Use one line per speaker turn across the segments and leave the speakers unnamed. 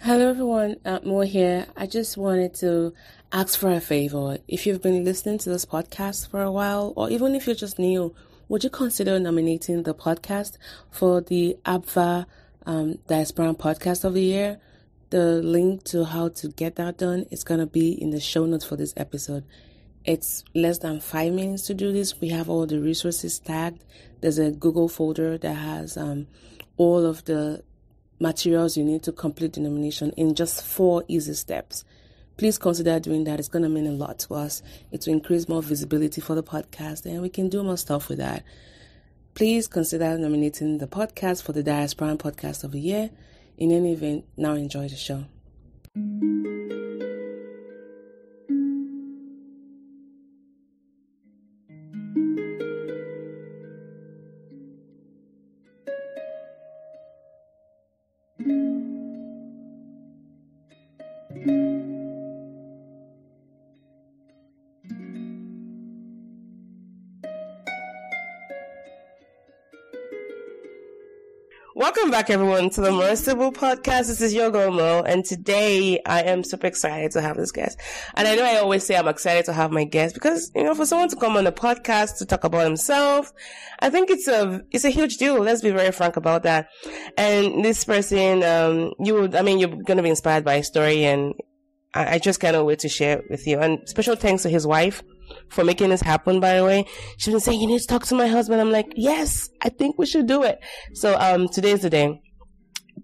Hello everyone, Mo here. I just wanted to ask for a favor. If you've been listening to this podcast for a while, or even if you're just new, would you consider nominating the podcast for the ABVA Diasporan Podcast of the Year? The link to how to get that done is going to be in the show notes for this episode. It's less than 5 minutes to do this. We have all the resources tagged. There's a Google folder that has all of the materials you need to complete the nomination in just 4 easy steps. Please consider doing that. It's going to mean a lot to us. It will increase more visibility for the podcast, and we can do more stuff with that. Please consider nominating the podcast for the Diasporan Podcast of the Year. In any event, now enjoy the show. Welcome back, everyone, to the More Sibyl podcast. This is your girl, Mo, and today I am super excited to have this guest. And I know I always say I'm excited to have my guest because, for someone to come on the podcast to talk about himself, I think it's a huge deal. Let's be very frank about that. And this person, you're going to be inspired by his story, and I just cannot wait to share it with you. And special thanks to his wife for making this happen, by the way. She's been saying, you need to talk to my husband. I'm like, yes, I think we should do it. So, today's the day.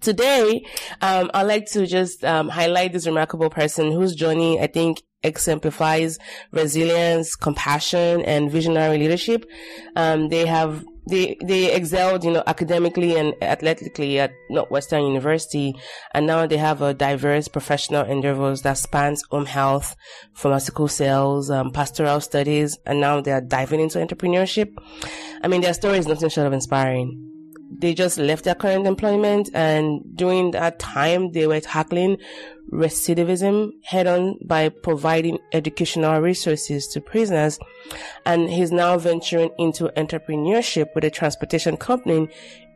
Today, I'd like to just, highlight this remarkable person whose journey, I think, exemplifies resilience, compassion, and visionary leadership. They excelled, academically and athletically at Northwestern University, and now they have a diverse professional endeavors that spans home health, pharmaceutical sales, pastoral studies, and now they are diving into entrepreneurship. Their story is nothing short of inspiring. They just left their current employment, and during that time, they were tackling recidivism head on by providing educational resources to prisoners. And he's now venturing into entrepreneurship with a transportation company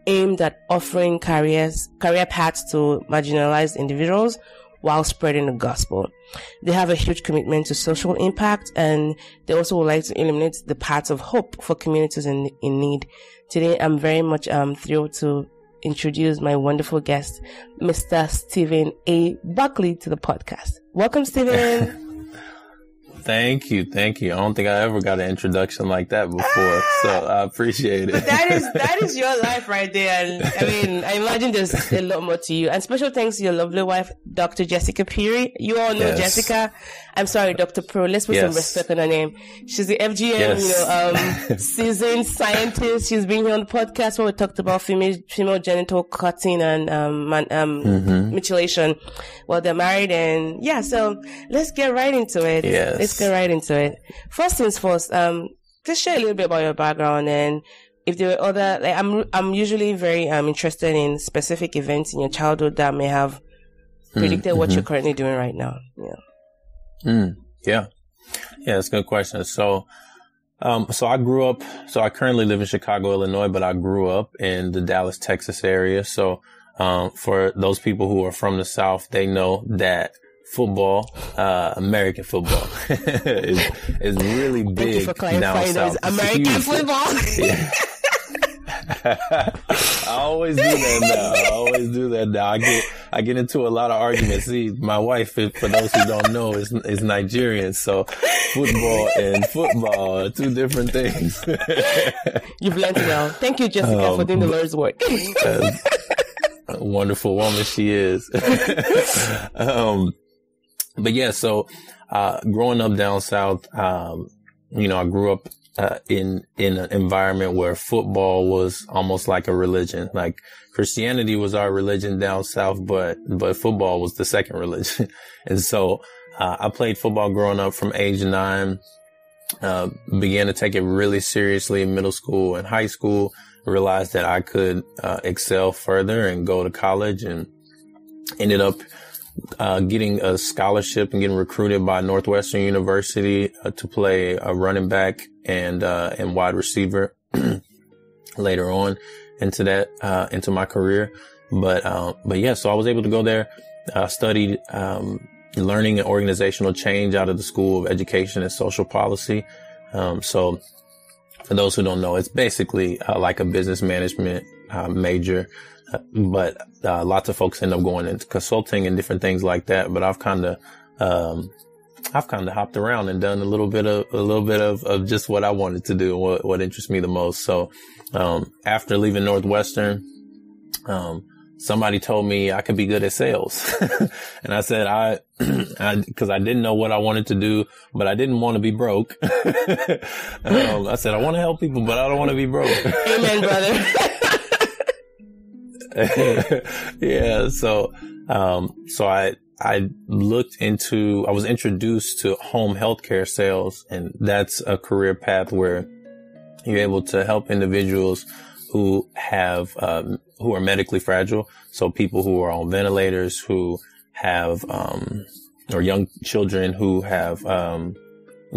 aimed at offering career paths to marginalized individuals while spreading the gospel. They have a huge commitment to social impact, and they also would like to illuminate the paths of hope for communities in need. Today, I'm very much thrilled to introduce my wonderful guest, Mr. Stephen A. Buckley, to the podcast. Welcome, Stephen.
Thank you. I don't think I ever got an introduction like that before, so I appreciate it.
But that is your life right there. And I imagine there's a lot more to you. And special thanks to your lovely wife, Dr. Jessica Peary. You all know Jessica. I'm sorry, Dr. Pro. Let's put some respect on her name. She's the FGM, seasoned scientist. She's been here on the podcast where we talked about female genital cutting and mutilation. Well, they're married, and so let's get right into it.
Yes.
Let's get right into it. First things first, just share a little bit about your background, and if there were other, I'm usually very interested in specific events in your childhood that may have predicted what you're currently doing right now.
Yeah, that's a good question. So I grew up. So I currently live in Chicago, Illinois, but I grew up in the Dallas, Texas area. So for those people who are from the South, they know that football, American football, is really big.
Thank you for clarifying
down south.
American football.
I always do that now. I get into a lot of arguments. See, my wife, for those who don't know, is Nigerian. So football are two different things.
You've learned well. Thank you, Jessica, for doing the Lord's work.
A wonderful woman she is. But yeah, so, growing up down south, I grew up, in an environment where football was almost like a religion. Like Christianity was our religion down south, but football was the second religion. And so, I played football growing up from age 9, began to take it really seriously in middle school and high school, realized that I could, excel further and go to college, and ended up getting a scholarship and getting recruited by Northwestern University to play a running back and wide receiver later on into my career. But yeah, so I was able to go there studied, learning and organizational change out of the School of Education and Social Policy. So for those who don't know, it's basically like a business management major, but lots of folks end up going into consulting and different things like that. But I've kind of hopped around and done a little bit of just what I wanted to do, what interests me the most. So after leaving Northwestern, somebody told me I could be good at sales. And I said, cause I didn't know what I wanted to do, but I didn't want to be broke. I said, I want to help people, but I don't want to be broke.
Amen, brother.
Yeah. So I was introduced to home healthcare sales, and that's a career path where you're able to help individuals who are medically fragile. So people who are on ventilators, who have, or young children who have,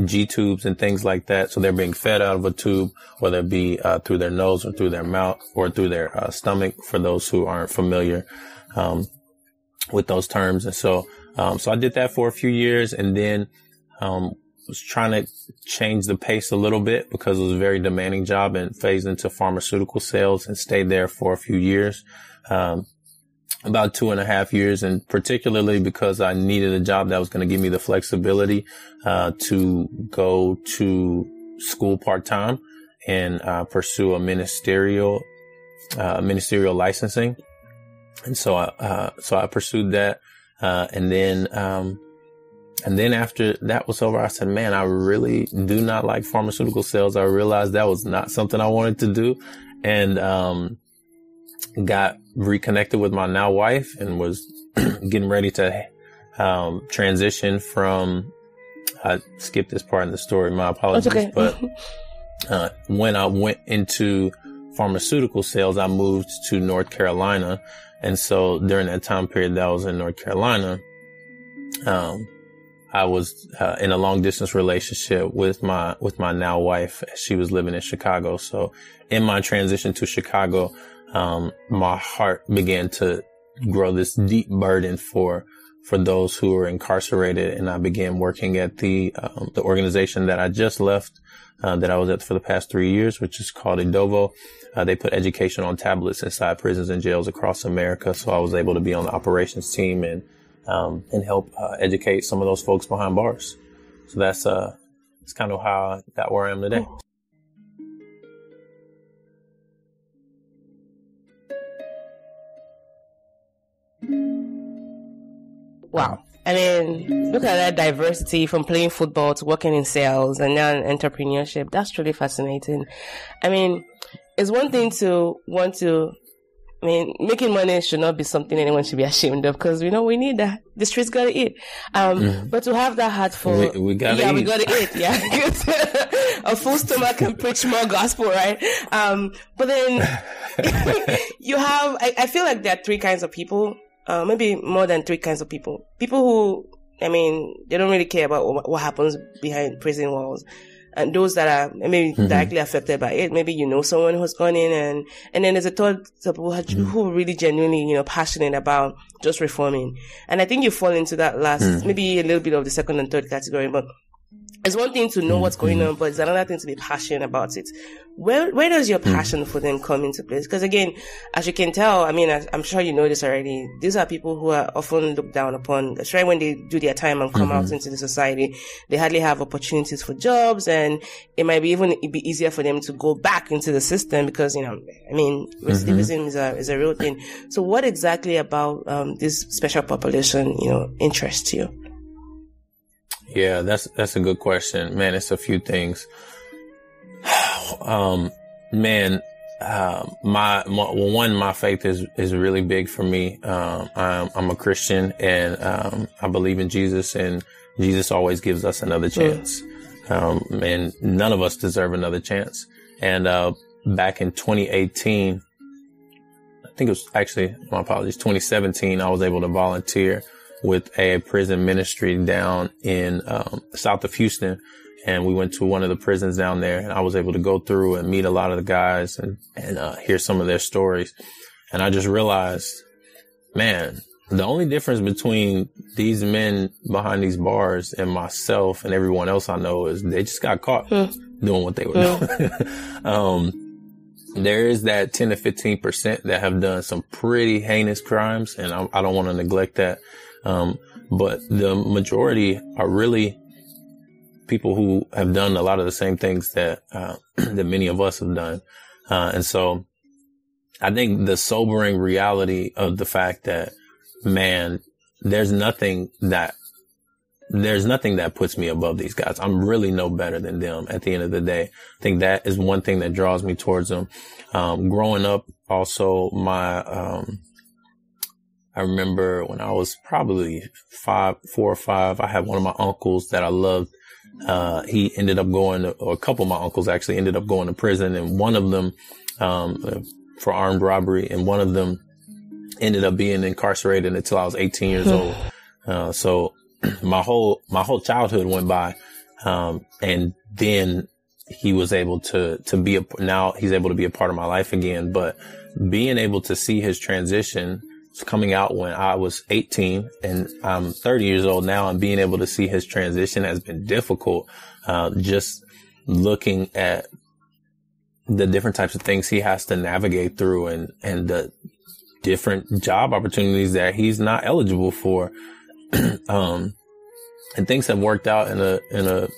G tubes and things like that. So they're being fed out of a tube, whether it be, through their nose or through their mouth or through their, stomach, for those who aren't familiar, with those terms. And so I did that for a few years, and then, was trying to change the pace a little bit because it was a very demanding job, and phased into pharmaceutical sales and stayed there for a few years, about 2.5 years. And particularly because I needed a job that was going to give me the flexibility, to go to school part time and, pursue a ministerial licensing. And so I pursued that. And then after that was over, I said, man, I really do not like pharmaceutical sales. I realized that was not something I wanted to do, and got reconnected with my now wife, and was getting ready to transition from, I skipped this part in the story, my apologies.
Okay.
But when I went into pharmaceutical sales, I moved to North Carolina. And so during that time period that I was in North Carolina, I was in a long distance relationship with my now wife. She was living in Chicago. So in my transition to Chicago, my heart began to grow this deep burden for those who are incarcerated. And I began working at the organization that I just left, that I was at for the past 3 years, which is called Edovo. They put education on tablets inside prisons and jails across America. So I was able to be on the operations team and help educate some of those folks behind bars. So that's kind of how I got where I am today.
Wow. I mean, look at that diversity from playing football to working in sales and now in entrepreneurship. That's really fascinating. I mean, it's one thing to want to, making money should not be something anyone should be ashamed of, because we need that. The streets gotta eat. But to have that heart for,
we gotta eat.
We gotta eat. Yeah. A full stomach can preach more gospel, right? But then you have, I feel like there are three kinds of people. Maybe more than three kinds of people. People who, they don't really care about what happens behind prison walls. And those that are maybe directly affected by it. Maybe someone who's gone in, and then there's a third people who are really genuinely, passionate about just reforming. And I think you fall into that last, maybe a little bit of the second and third category, but it's one thing to know what's going on, but it's another thing to be passionate about it. Where does your passion for them come into place? Because again, as you can tell, I'm sure you know this already. These are people who are often looked down upon. That's right. When they do their time and come out into the society, they hardly have opportunities for jobs, and it might be be easier for them to go back into the system because, recidivism is a real thing. So what exactly about, this special population, interests you?
Yeah, that's a good question, man. It's a few things. My faith is really big for me. I'm a Christian, and I believe in Jesus, and Jesus always gives us another chance. And none of us deserve another chance. And back in 2018, I think it was actually, my apologies, 2017, I was able to volunteer with a prison ministry down in south of Houston. And we went to one of the prisons down there, and I was able to go through and meet a lot of the guys and hear some of their stories. And I just realized, man, the only difference between these men behind these bars and myself and everyone else I know is they just got caught doing what they were doing. There is that 10 to 15% that have done some pretty heinous crimes, and I don't want to neglect that. But the majority are really people who have done a lot of the same things that that many of us have done. And so I think the sobering reality of the fact that, man, there's nothing that puts me above these guys. I'm really no better than them at the end of the day. I think that is one thing that draws me towards them. Growing up, also, I remember when I was probably 4 or 5, I had one of my uncles that I loved. He ended up or a couple of my uncles actually ended up going to prison, and one of them, for armed robbery, and one of them ended up being incarcerated until I was 18 years old. So my whole childhood went by. And then he was able to now he's able to be a part of my life again. But being able to see his transition coming out when I was 18 and I'm 30 years old now, and being able to see his transition has been difficult. Just looking at the different types of things he has to navigate through, and the different job opportunities that he's not eligible for. And things have worked out in a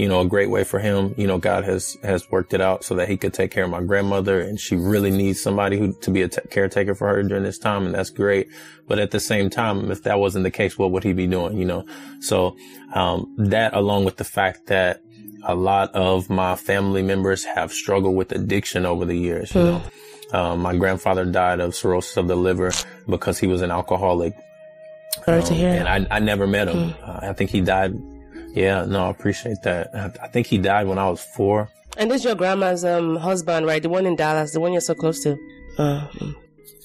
a great way for him. God has worked it out so that he could take care of my grandmother, and she really needs somebody to be a caretaker for her during this time. And that's great. But at the same time, if that wasn't the case, what would he be doing? So, that, along with the fact that a lot of my family members have struggled with addiction over the years, my grandfather died of cirrhosis of the liver because he was an alcoholic.
Sorry to hear.
And I never met him. I think he died. Yeah, no, I appreciate that. I think he died when I was 4.
And this is your grandma's husband, right? The one in Dallas, the one you're so close to.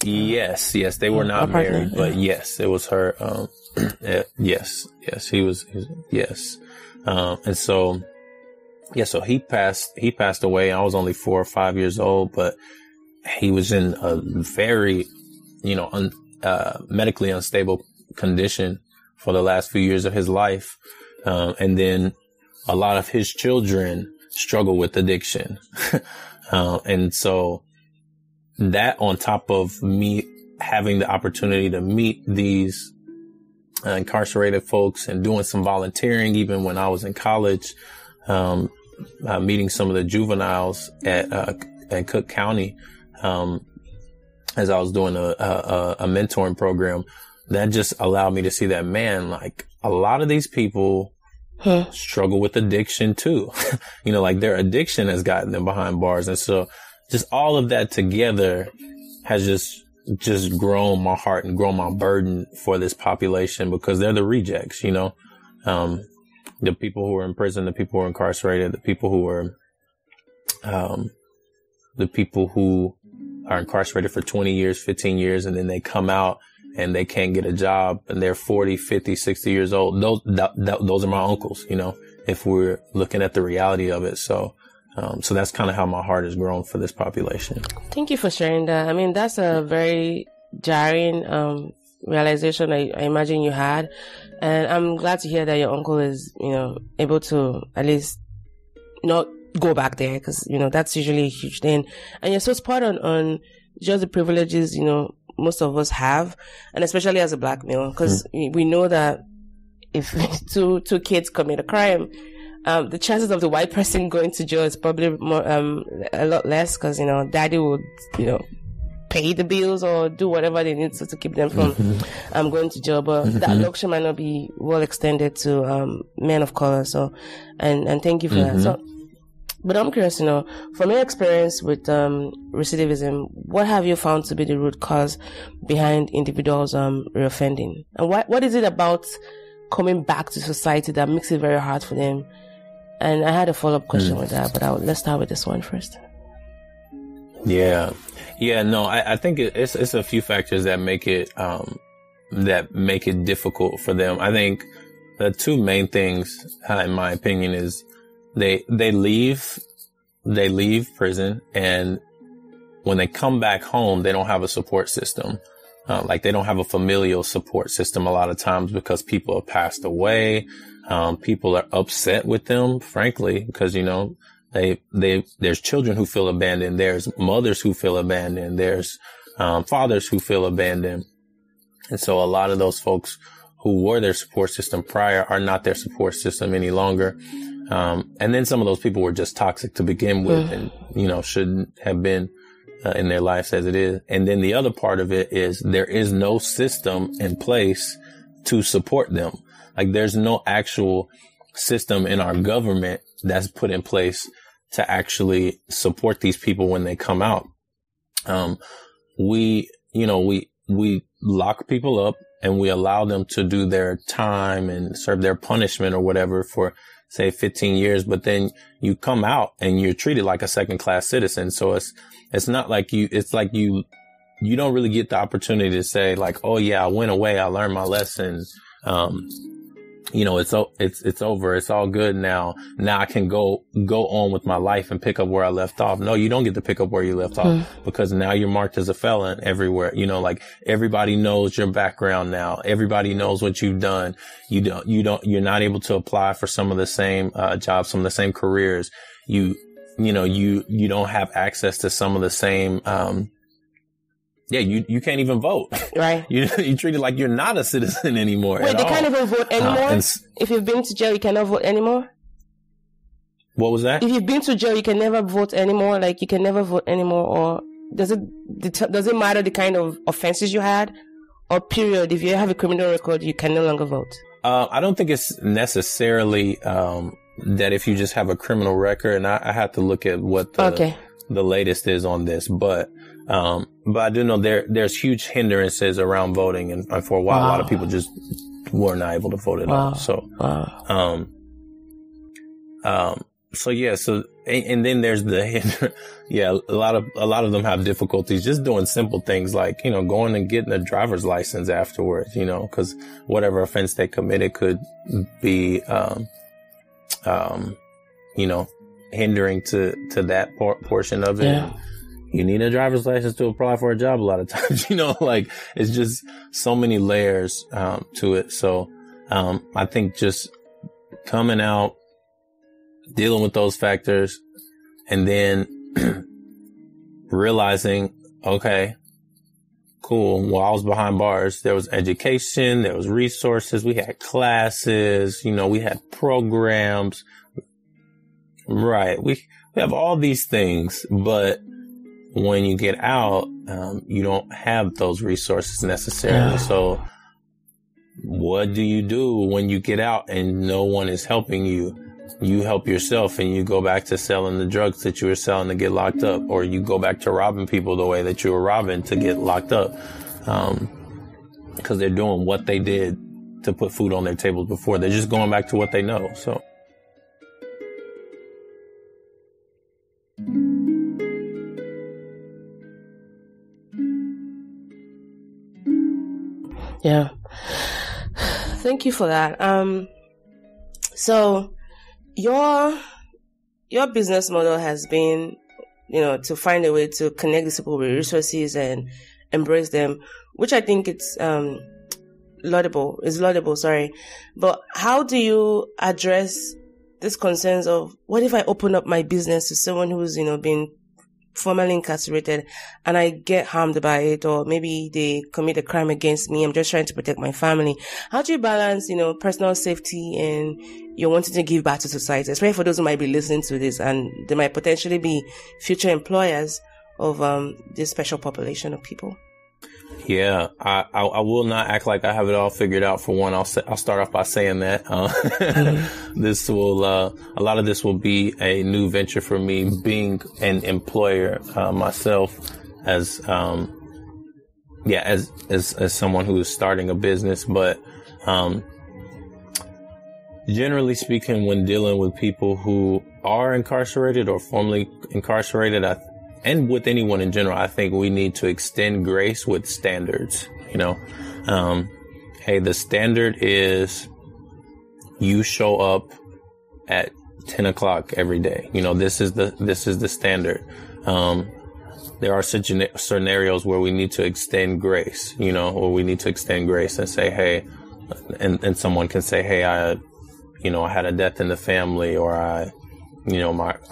Yes, they were not married, but yes, it was her. Yes, he was. Yes, and so, so he passed away. I was only 4 or 5 years old, but he was in a very, medically unstable condition for the last few years of his life. And then a lot of his children struggle with addiction. And so that, on top of me having the opportunity to meet these incarcerated folks and doing some volunteering, even when I was in college, meeting some of the juveniles at Cook County, as I was doing a mentoring program, that just allowed me to see that, man, like, a lot of these people struggle with addiction too. Like, their addiction has gotten them behind bars. And so just all of that together has just grown my heart and grown my burden for this population, because they're the rejects, the people who are in prison, the people who are incarcerated, the people who are incarcerated for 20 years, 15 years, and then they come out and they can't get a job, and they're 40, 50, 60 years old. Those are my uncles, if we're looking at the reality of it. So that's kind of how my heart has grown for this population. Thank
you for sharing that. I mean, that's a very jarring realization I imagine you had. And I'm glad to hear that your uncle is, able to at least not go back there, because, that's usually a huge thing. And you're so spot on just the privileges, most of us have, and especially as a black male, because we know that if two kids commit a crime, the chances of the white person going to jail is probably more, a lot less, because, daddy would, pay the bills or do whatever they need to keep them from going to jail. But that luxury might not be well extended to men of color. So, and thank you for that. So, but I'm curious, from your experience with recidivism, what have you found to be the root cause behind individuals reoffending? And what is it about coming back to society that makes it very hard for them? And I had a follow-up question with that, but let's start with this one first.
Yeah, no, I think it's a few factors that make it difficult for them. I think the two main things, in my opinion, is they leave prison, and when they come back home, they don't have a support system. like they don't have a familial support system a lot of times because people have passed away. People are upset with them, frankly, because, there's children who feel abandoned. There's mothers who feel abandoned. There's, fathers who feel abandoned. And so a lot of those folks who were their support system prior are not their support system any longer. And then some of those people were just toxic to begin with and, shouldn't have been in their lives as it is. And then the other part of it is there is no system in place to support them. Like there's no actual system in our government that's put in place to actually support these people when they come out. We lock people up and we allow them to do their time and serve their punishment or whatever for, say, 15 years. But then you come out and you're treated like a second class citizen. So it's not like it's like you don't really get the opportunity to say like, oh yeah, I went away. I learned my lesson. It's over. It's all good now. Now I can go on with my life and pick up where I left off. No, you don't get to pick up where you left off because now you're marked as a felon everywhere. Like everybody knows your background now. Everybody knows what you've done. You're not able to apply for some of the same, jobs, some of the same careers. You don't have access to some of the same, you can't even vote.
Right.
You're treated like you're not a citizen anymore.
Wait, they can't even vote anymore? If you've been to jail, you cannot vote anymore?
What was that?
If you've been to jail, you can never vote anymore? Like, you can never vote anymore? Or does it matter the kind of offenses you had? Or period, if you have a criminal record, you can no longer vote?
I don't think it's necessarily that if you just have a criminal record, and I have to look at what the latest is on this, but I do know there's huge hindrances around voting, and for a while, a lot of people just were not able to vote at all. So, and then there's a lot of them have difficulties just doing simple things like, going and getting a driver's license afterwards, cause whatever offense they committed could be, hindering to that portion of it. Yeah. You need a driver's license to apply for a job a lot of times, it's just so many layers, to it. So, I think just coming out, dealing with those factors, and then realizing, okay, cool. While I was behind bars, there was education, there was resources, we had classes, we had programs. Right. We have all these things, but when you get out, you don't have those resources necessarily. So what do you do when you get out and no one is helping you? You help yourself and you go back to selling the drugs that you were selling to get locked up, or you go back to robbing people the way that you were robbing to get locked up. Because they're doing what they did to put food on their tables before. They're just going back to what they know. So.
Yeah. Thank you for that. So your business model has been, to find a way to connect these people with resources and embrace them, which I think it's laudable. But how do you address these concerns of what if I open up my business to someone who's, been formerly incarcerated and I get harmed by it, or maybe they commit a crime against me. I'm just trying to protect my family. How do you balance, personal safety and you're wanting to give back to society, especially for those who might be listening to this and they might potentially be future employers of this special population of people?
Yeah, I will not act like I have it all figured out. For one, I'll start off by saying that this will a lot of this will be a new venture for me, being an employer myself, as someone who is starting a business. But generally speaking, when dealing with people who are incarcerated or formerly incarcerated, and with anyone in general, I think we need to extend grace with standards. Hey, the standard is you show up at 10 o'clock every day. This is the standard. there are scenarios where we need to extend grace, or we need to extend grace and say, hey, and someone can say, hey, I had a death in the family, or I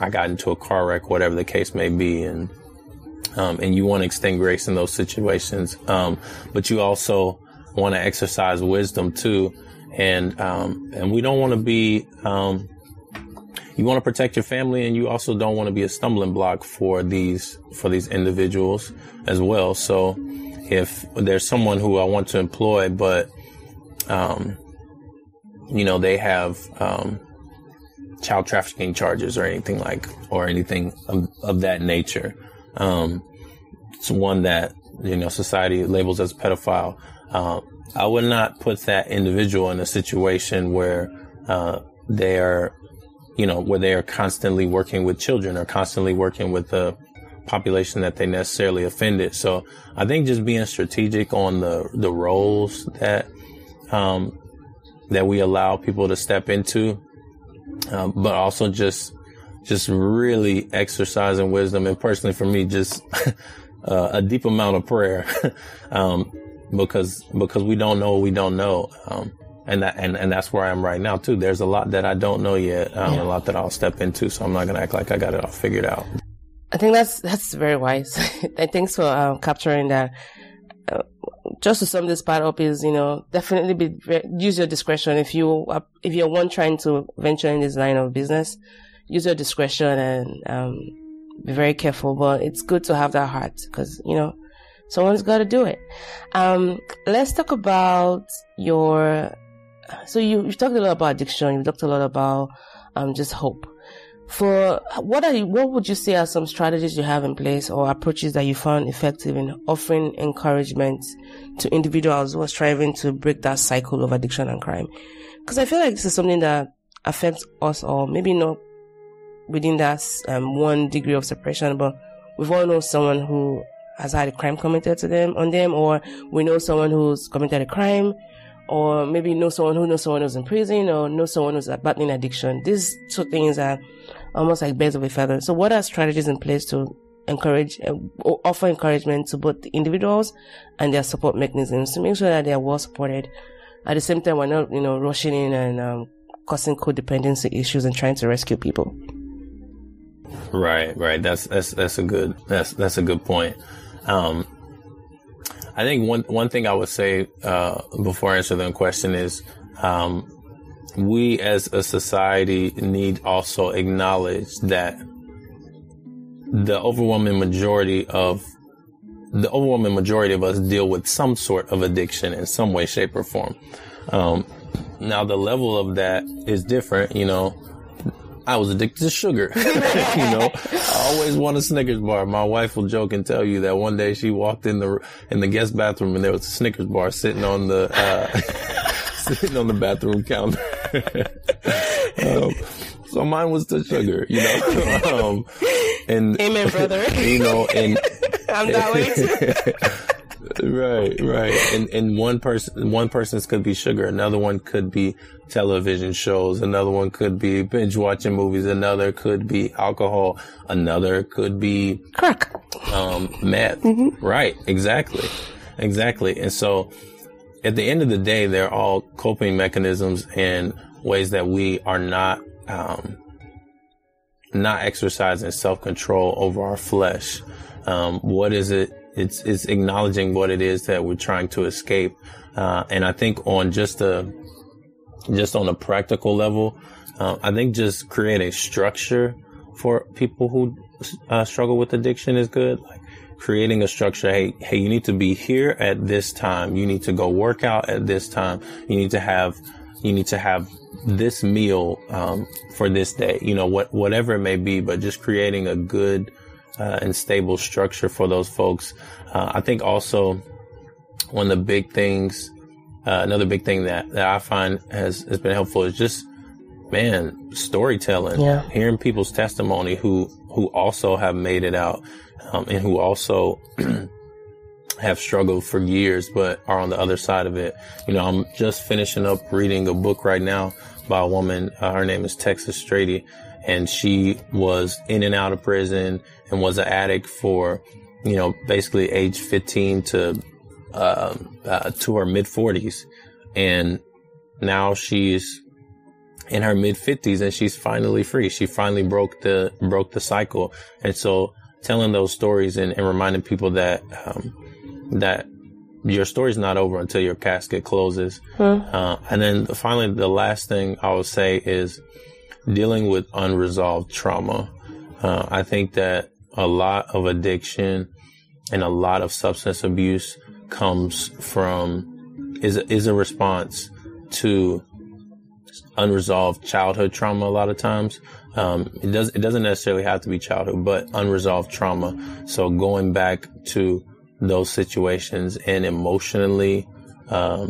got into a car wreck, whatever the case may be. And you want to extend grace in those situations. But you also want to exercise wisdom too. And we don't want to be, you want to protect your family, and you also don't want to be a stumbling block for these individuals as well. So if there's someone who I want to employ, but, they have, child trafficking charges or anything of that nature. It's one that, society labels as a pedophile. I would not put that individual in a situation where, they are constantly working with children or constantly working with the population that they necessarily offended. So I think just being strategic on the roles that we allow people to step into, but also just really exercising wisdom. And personally for me, just a deep amount of prayer, because we don't know what we don't know. And that's where I am right now too. There's a lot that I don't know yet, a lot that I'll step into. So I'm not going to act like I got it all figured out.
I think that's very wise. Thanks for capturing that. Just to sum this part up is, definitely use your discretion. If you're one trying to venture in this line of business, use your discretion and be very careful. But it's good to have that heart because, someone's got to do it. Let's talk about so you've talked a lot about addiction. You've talked a lot about just hope. What would you say are some strategies you have in place or approaches that you found effective in offering encouragement to individuals who are striving to break that cycle of addiction and crime? Because I feel like this is something that affects us all. Maybe not within that one degree of separation, but we've all known someone who has had a crime committed on them, or we know someone who's committed a crime, or maybe know someone who's in prison, or know someone who's battling addiction. These two things are almost like birds of a feather. So what are strategies in place to offer encouragement to both the individuals and their support mechanisms to make sure that they are well supported? At the same time, we're not, rushing in and causing codependency issues and trying to rescue people.
Right. That's a good point. I think one thing I would say before I answer the question is we as a society need also acknowledge that the overwhelming majority of us deal with some sort of addiction in some way, shape, or form. Now the level of that is different. I was addicted to sugar. I always want a Snickers bar. My wife will joke and tell you that one day she walked in the guest bathroom and there was a Snickers bar sitting on the bathroom counter. So mine was the sugar, and
amen, brother.
And
I'm that way too.
Right. And one person's could be sugar. Another one could be television shows. Another one could be binge watching movies. Another could be alcohol. Another could be
crack.
Meth. Mm-hmm. Right. Exactly. And so at the end of the day, they're all coping mechanisms and ways that we are not exercising self-control over our flesh. What is it? It's acknowledging what it is that we're trying to escape. And I think on on a practical level, I think just create a structure for people who struggle with addiction is good. Like creating a structure. Hey, you need to be here at this time. You need to go work out at this time. You need to have this meal, for this day, whatever it may be, but just creating a good, and stable structure for those folks. I think also one of the big things, another big thing that I find has been helpful is just, storytelling, hearing people's testimony who also have made it out, and who also have struggled for years, but are on the other side of it. I'm just finishing up reading a book right now by a woman. Her name is Texas Strady, and she was in and out of prison and was an addict for basically age 15 to her mid 40s. And now she's in her mid 50s and she's finally free. She finally broke the cycle. And so telling those stories and reminding people that your story's not over until your casket closes. And then finally, the last thing I would say is dealing with unresolved trauma. I think that a lot of addiction and a lot of substance abuse comes from, is a response to unresolved childhood trauma a lot of times. It doesn't necessarily have to be childhood, but unresolved trauma. So going back to those situations and emotionally,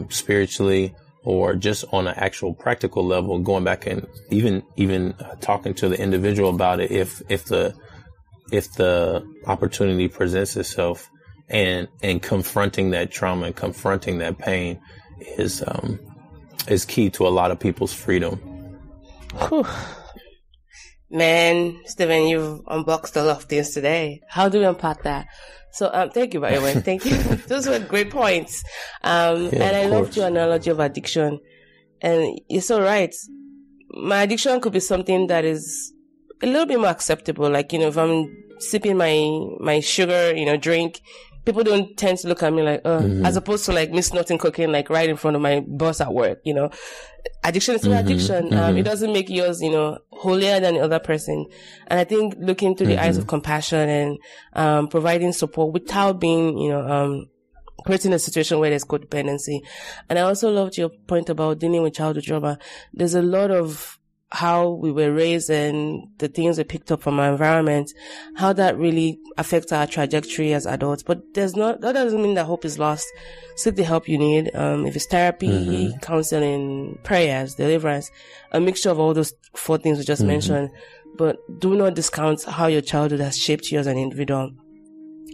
spiritually, or just on an actual practical level, going back and even talking to the individual about it if the opportunity presents itself, and confronting that trauma and confronting that pain is key to a lot of people's freedom.
Whew. Man, Stephen, you've unboxed a lot of things today. How do we unpack that? So, thank you, by the way. Thank you. Those were great points. And I loved your analogy of addiction. And you're so right. My addiction could be something that is a little bit more acceptable. Like, if I'm sipping my sugar, drink, people don't tend to look at me like, as opposed to like me snorting cocaine, like right in front of my boss at work, Addiction is still addiction. It doesn't make yours, holier than the other person. And I think looking through the eyes of compassion and, providing support without being, creating a situation where there's codependency. And I also loved your point about dealing with childhood trauma. There's a lot of how we were raised and the things we picked up from our environment, how that really affects our trajectory as adults. But that doesn't mean that hope is lost. Seek the help you need. If it's therapy, counseling, prayers, deliverance, a mixture of all those 4 things we just mentioned. But do not discount how your childhood has shaped you as an individual.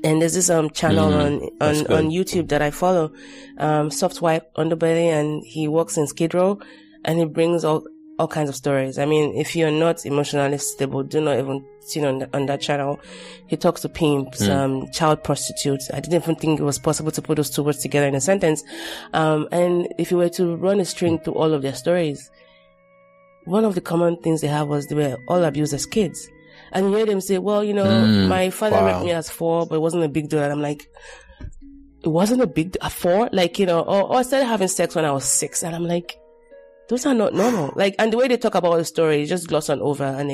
And there's this channel on YouTube that I follow, Soft Wipe Underbelly, and he works in Skid Row, and he brings all kinds of stories. I mean, if you're not emotionally stable, do not even tune on that channel. He talks to pimps, child prostitutes. I didn't even think it was possible to put those 2 words together in a sentence. And if you were to run a string through all of their stories, one of the common things they have was they were all abused as kids. And you hear them say, well, my father raped me as 4, but it wasn't a big deal. And I'm like, it wasn't a big deal at 4? Like, or I started having sex when I was 6. And I'm like, those are not normal. Like, and the way they talk about the story, just gloss on over, and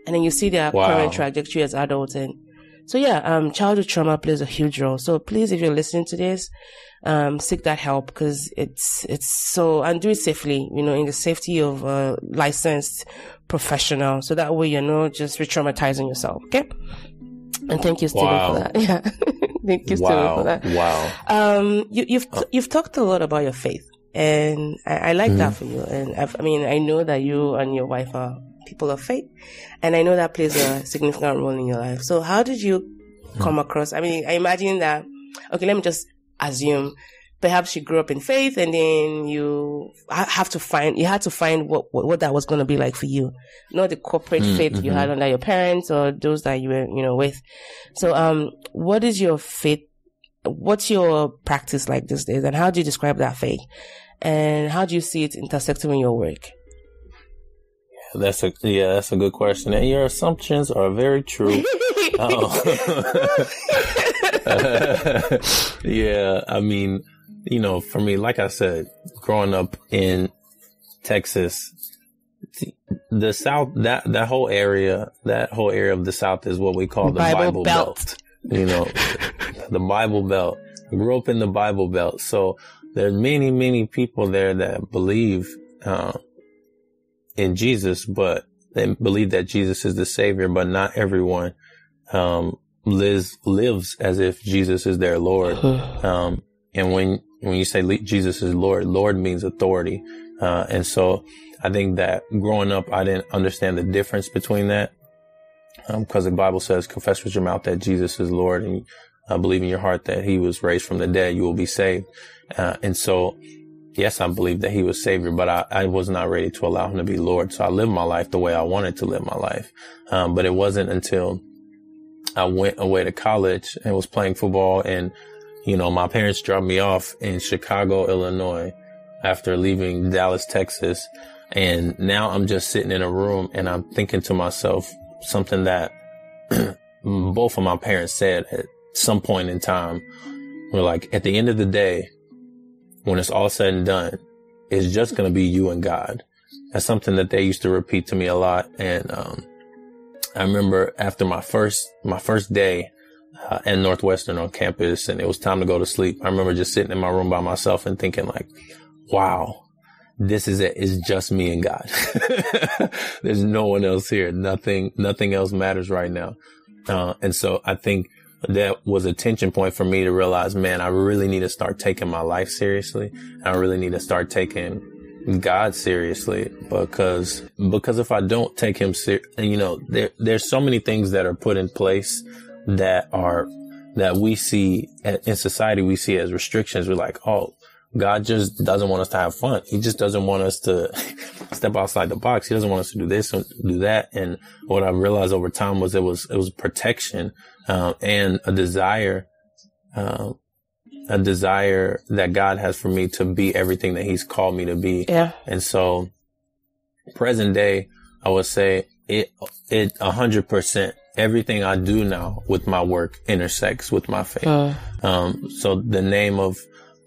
then you see their current trajectory as adults. And so, childhood trauma plays a huge role. So please, if you're listening to this, seek that help, because it's so, and do it safely, in the safety of a licensed professional. So that way you're not just re-traumatizing yourself. Okay. And thank you, Stephen, for that. Yeah. Thank you, Stephen, for that.
Wow.
You've talked a lot about your faith. And I like that for you. And I know that you and your wife are people of faith, and I know that plays a significant role in your life. So how did you come across? I imagine that, okay, let me just assume perhaps you grew up in faith, and then you had to find what that was going to be like for you. Not the corporate faith you had under your parents or those that you were, with. So, what is your faith? What's your practice like these days, and how do you describe that faith? And how do you see it intersecting in your work?
That's a good question. And your assumptions are very true. For me, like I said, growing up in Texas, the South, that whole area of the South is what we call the Bible Belt. The Bible Belt. I grew up in the Bible Belt. So there's many, many people there that believe in Jesus, but they believe that Jesus is the Savior, but not everyone lives as if Jesus is their Lord. And when you say Jesus is Lord means authority. And so I think that growing up, I didn't understand the difference between that. Because the Bible says, confess with your mouth that Jesus is Lord, and believe in your heart that he was raised from the dead, you will be saved. And so, yes, I believe that he was Savior, but I was not ready to allow him to be Lord. So I lived my life the way I wanted to live my life. But it wasn't until I went away to college and was playing football, and, you know, my parents dropped me off in Chicago, Illinois after leaving Dallas, Texas. And now I'm just sitting in a room and I'm thinking to myself something that both of my parents said at some point in time. We're like, at the end of the day, when it's all said and done, it's just going to be you and God. That's something that they used to repeat to me a lot. And I remember after my first day at Northwestern on campus, and it was time to go to sleep, I remember just sitting in my room by myself and thinking like, wow, this is it. It's just me and God. There's no one else here. Nothing else matters right now. And so I think that was a tension point for me to realize, man, I really need to start taking my life seriously. I really need to start taking God seriously, because if I don't take him you know, there's so many things that are put in place that we see in society, we see as restrictions. We're like, oh, God just doesn't want us to have fun. He just doesn't want us to step outside the box. He doesn't want us to do this and do that. And what I realized over time was it was protection, and a desire that God has for me to be everything that he's called me to be. Yeah. And so present day, I would say it 100%, everything I do now with my work intersects with my faith. So the name of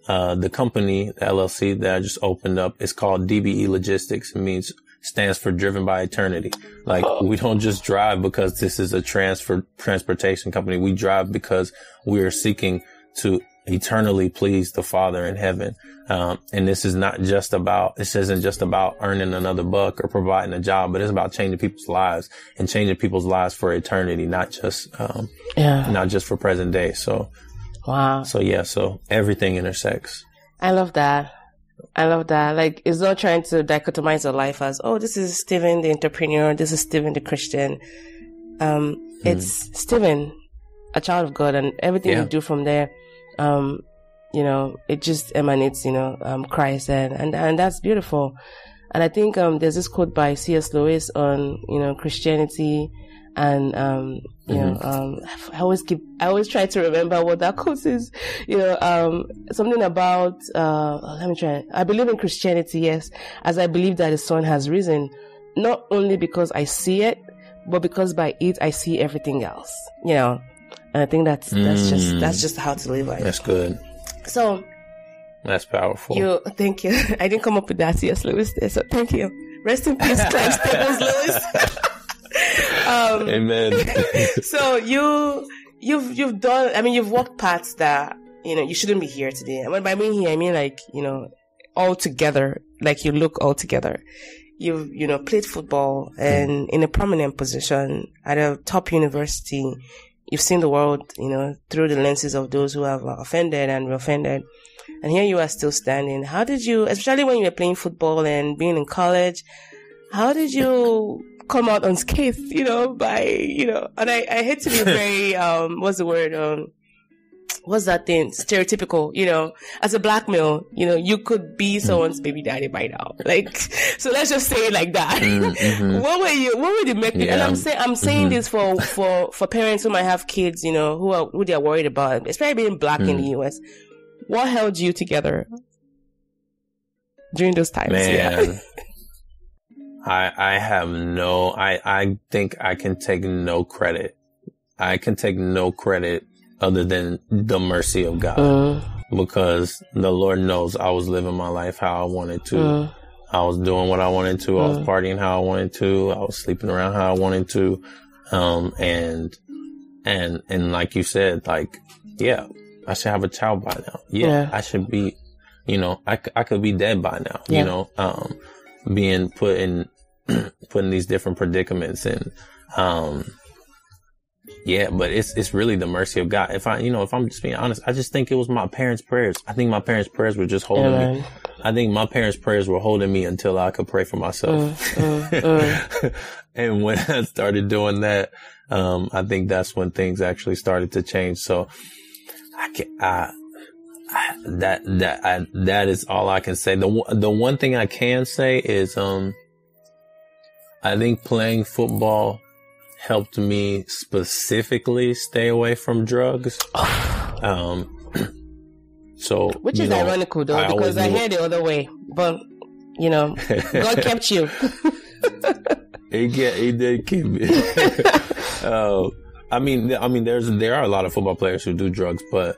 the company, the LLC that I just opened up, is called DBE Logistics. It stands for Driven by Eternity. Like, we don't just drive because this is a transportation company. We drive because we are seeking to eternally please the Father in heaven. And this isn't just about earning another buck or providing a job, but it's about changing people's lives and changing people's lives for eternity, not just for present day. So, wow. So everything intersects. I love that. Like, it's not trying to dichotomize your life as, oh, this is Stephen, the entrepreneur. This is Stephen, the Christian. It's Stephen, a child of God, and everything you do from there, you know, it just emanates, you know, Christ, and that's beautiful. And I think, there's this quote by C.S. Lewis on, you know, Christianity. And, you know, I always try to remember what that quote is, you know, something about, let me try. I believe in Christianity, yes, as I believe that the sun has risen, not only because I see it, but because by it I see everything else, you know. And I think that's just how to live life. That's good. So. That's powerful. Thank you. I didn't come up with that, C.S. Lewis there, so thank you. Rest in peace, Clive Staples Lewis. Amen. So you've done, I mean, you've walked paths that, you know, you shouldn't be here today. And by being here, I mean, like, you know, all together, like you look all together. You've, you know, played football and in a prominent position at a top university. You've seen the world, you know, through the lenses of those who have offended and reoffended. And here you are still standing. How did you, especially when you were playing football and being in college, how did you come out unscathed, you know, by, you know, and I hate to be very, what's the word? What's that thing? Stereotypical, you know, as a black male, you know, you could be someone's baby daddy by now. Like, so let's just say it like that. What were the mechanisms? And I'm saying this for parents who might have kids, you know, who they're worried about, especially being black in the US. What held you together during those times? Man. Yeah. I think I can take no credit. I can take no credit other than the mercy of God, because the Lord knows I was living my life how I wanted to. I was doing what I wanted to. I was partying how I wanted to. I was sleeping around how I wanted to. And like you said, like, yeah, I should have a child by now. Yeah. I should be, you know, I could be dead by now, you know, being put in these different predicaments. And, but it's really the mercy of God. If I'm just being honest, I just think it was my parents' prayers. I think my parents' prayers were just holding me. I think my parents' prayers were holding me until I could pray for myself. And when I started doing that, I think that's when things actually started to change. So that is all I can say. The one thing I can say is, I think playing football helped me specifically stay away from drugs. So,
which is ironical though, because I hear the other way, but God kept you.
He did keep me. I mean, there are a lot of football players who do drugs, but,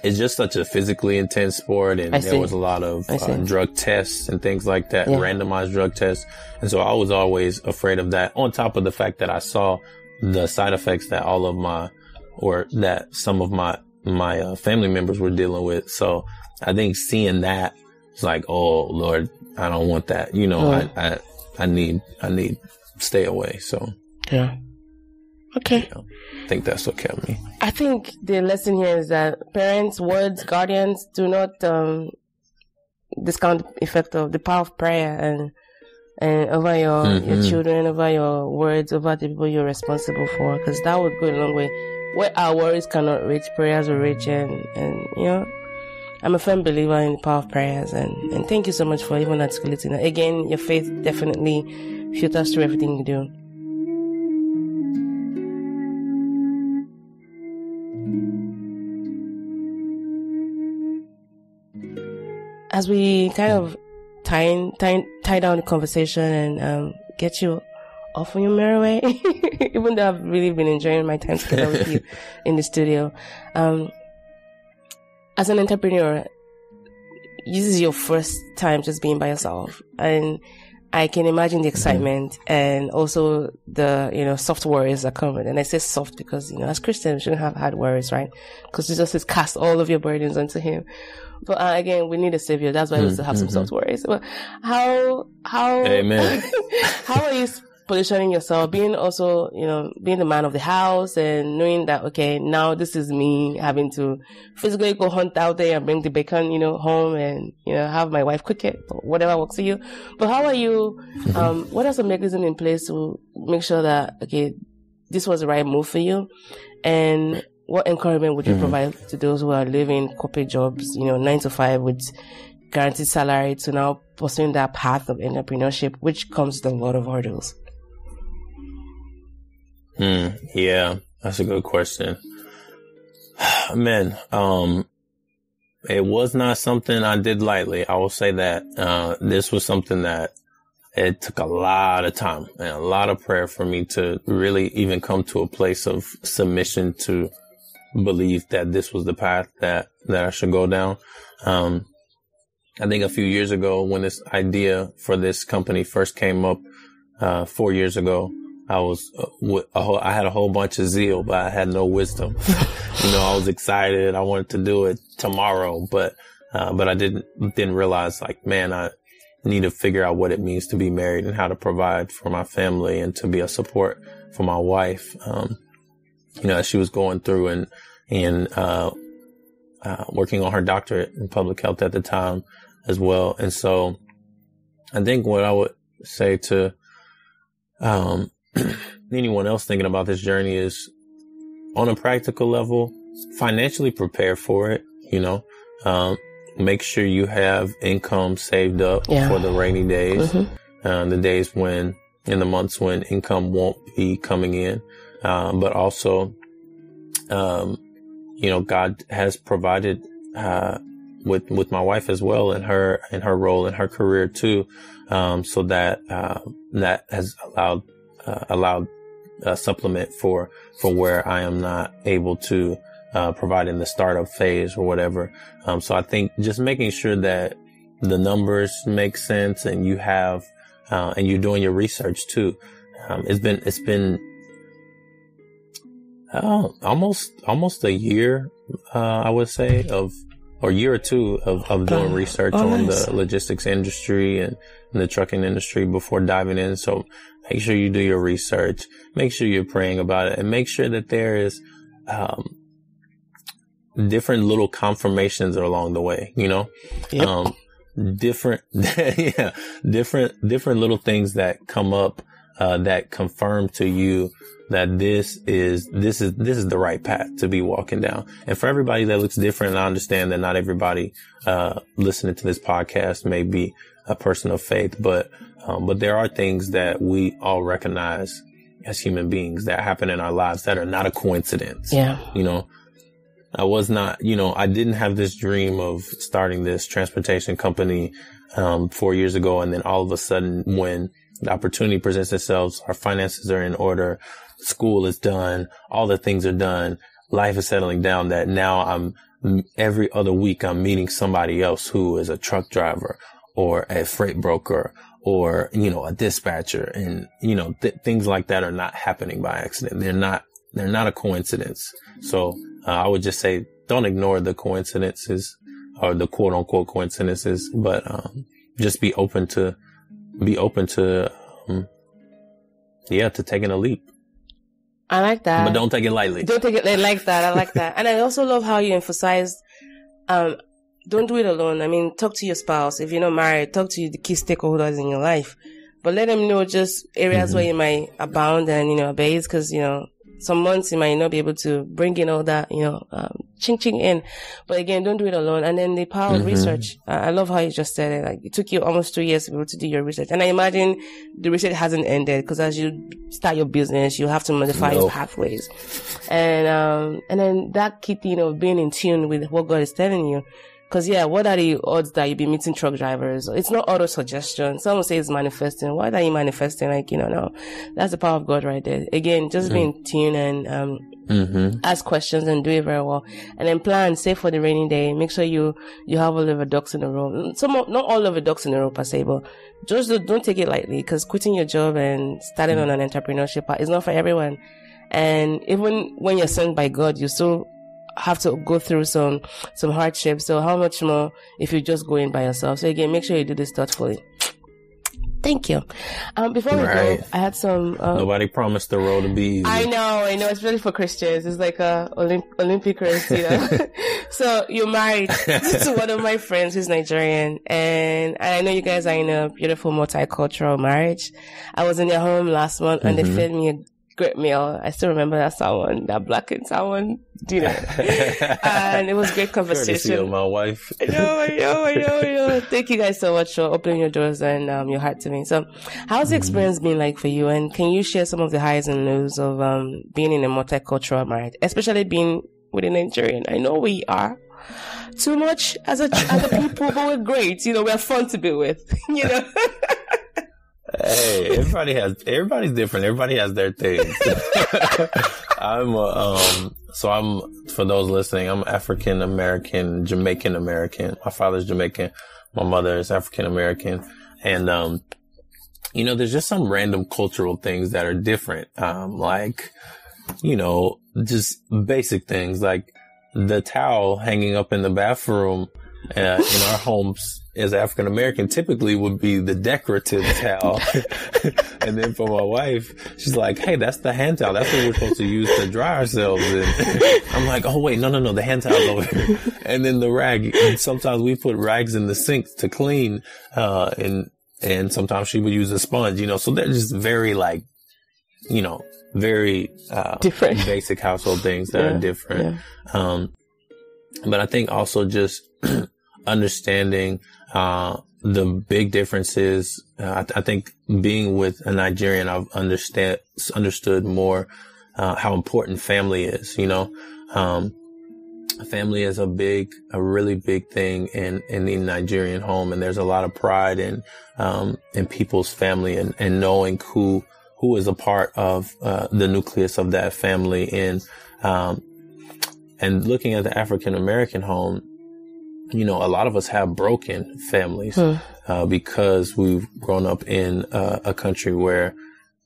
it's just such a physically intense sport, and there was a lot of drug tests and things like that, randomized drug tests. And so I was always afraid of that, on top of the fact that I saw the side effects that some of my family members were dealing with. So I think seeing that, it's like, oh Lord, I don't want that. I need stay away. So
yeah. Okay.
I think that's what kept me.
I think the lesson here is that parents, wards, guardians do not discount the effect of the power of prayer and over your children, over your words, over the people you're responsible for, because that would go a long way. Where our worries cannot reach, prayers will reach, and I'm a firm believer in the power of prayers, and thank you so much for even articulating that. Again, your faith definitely filters through everything you do. As we kind of tie down the conversation and get you off on your merry way, even though I've really been enjoying my time together with you in the studio. As an entrepreneur, this is your first time just being by yourself, and I can imagine the excitement and also the soft worries that come with it. And I say soft because as Christians we shouldn't have hard worries, right? Because Jesus says cast all of your burdens onto Him. But again, we need a savior. That's why we still have some soft worries. But how
Amen.
How are you positioning yourself, being also being the man of the house and knowing that okay, now this is me having to physically go hunt out there and bring the bacon home and have my wife cook it or whatever works for you. But how are you? What are some mechanisms in place to make sure that okay, this was the right move for you? And what encouragement would you provide to those who are living corporate jobs, 9 to 5 with guaranteed salary, to now pursuing that path of entrepreneurship, which comes with a lot of hurdles?
Yeah, that's a good question. Man, it was not something I did lightly. I will say that, this was something that it took a lot of time and a lot of prayer for me to really even come to a place of submission to believe that this was the path that I should go down. I think a few years ago when this idea for this company first came up, 4 years ago, I had a whole bunch of zeal, but I had no wisdom. I was excited. I wanted to do it tomorrow, but I didn't realize like, man, I need to figure out what it means to be married and how to provide for my family and to be a support for my wife. As she was going through and working on her doctorate in public health at the time as well. And so I think what I would say to, anyone else thinking about this journey is, on a practical level, financially prepare for it, make sure you have income saved up for the rainy days, the days in the months when income won't be coming in. But also, God has provided, with my wife as well in her role in her career too. So that has allowed a supplement for where I am not able to, provide in the startup phase or whatever. So I think just making sure that the numbers make sense and you have, and you're doing your research too. It's been almost a year, I would say, or a year or two of doing research on the logistics industry and the trucking industry before diving in. So make sure you do your research, make sure you're praying about it, and make sure that there is, different little confirmations along the way, different little things that come up, that confirm to you that this is the right path to be walking down. And for everybody that looks different, and I understand that not everybody, listening to this podcast may be a person of faith, but there are things that we all recognize as human beings that happen in our lives that are not a coincidence.
Yeah.
You know, I was not, you know, I didn't have this dream of starting this transportation company 4 years ago. And then all of a sudden, when the opportunity presents itself, our finances are in order, school is done, all the things are done, life is settling down, that now every other week I'm meeting somebody else who is a truck driver or a freight broker or, you know, a dispatcher. And, you know, things like that are not happening by accident. They're not a coincidence. So I would just say, don't ignore the coincidences or the quote unquote coincidences, but just be open to taking a leap.
I like that.
But don't take it lightly.
Don't take it like that. I like that. And I also love how you emphasized, don't do it alone. I mean, talk to your spouse. If you're not married, talk to the key stakeholders in your life. But let them know just areas where you might abound and, you know, abase, because, you know, some months you might not be able to bring in all that, you know, ching in. But again, don't do it alone. And then the power of research. I love how you just said it. Like, it took you almost 2 years to be able to do your research. And I imagine the research hasn't ended, because as you start your business, you have to modify your pathways. And then that key thing of being in tune with what God is telling you. Because, yeah, what are the odds that you'll be meeting truck drivers? It's not auto-suggestion. Someone says it's manifesting. Why are you manifesting? Like, you know, no. That's the power of God right there. Again, just be in tune and ask questions and do it very well. And then plan, save for the rainy day. Make sure you have all of the ducks in a row. Not all of the ducks in a row per se, but just don't take it lightly, because quitting your job and starting on an entrepreneurship path is not for everyone. And even when you're sent by God, you still have to go through some hardships. So how much more if you just go in by yourself? So again, make sure you do this thoughtfully. Thank you. Before we go, I had some...
Nobody promised the road to be easy.
I know. It's really for Christians. It's like a Olympic race, you know. So you're married to one of my friends who's Nigerian, and I know you guys are in a beautiful multicultural marriage. I was in their home last month, and they fed me a great meal. I still remember that black and salmon dinner. And it was great conversation.
Courtesy of my wife.
I know. Thank you guys so much for opening your doors and your heart to me. So how's the experience been like for you? And can you share some of the highs and lows of being in a multicultural marriage, especially being with a Nigerian? I know we are too much as a people, but we're great. You know, we're fun to be with, you know.
Hey, everybody's different. Everybody has their things. For those listening, I'm African American, Jamaican American. My father's Jamaican. My mother is African American. And, you know, there's just some random cultural things that are different. Like, you know, just basic things like the towel hanging up in the bathroom in our homes as African American typically would be the decorative towel. And then for my wife, she's like, hey, that's the hand towel. That's what we're supposed to use to dry ourselves in. I'm like, oh wait, no, the hand towel's over here. And then the rag. And sometimes we put rags in the sink to clean, and sometimes she would use a sponge, you know, so they're just very like, you know, very,
different
basic household things that are different. Yeah. But I think also just understanding the big differences. I think being with a Nigerian, I've understood more how important family is. You know, family is a really big thing in the Nigerian home, and there's a lot of pride in people's family and knowing who is a part of the nucleus of that family. And looking at the African American home, you know, a lot of us have broken families because we've grown up in a country where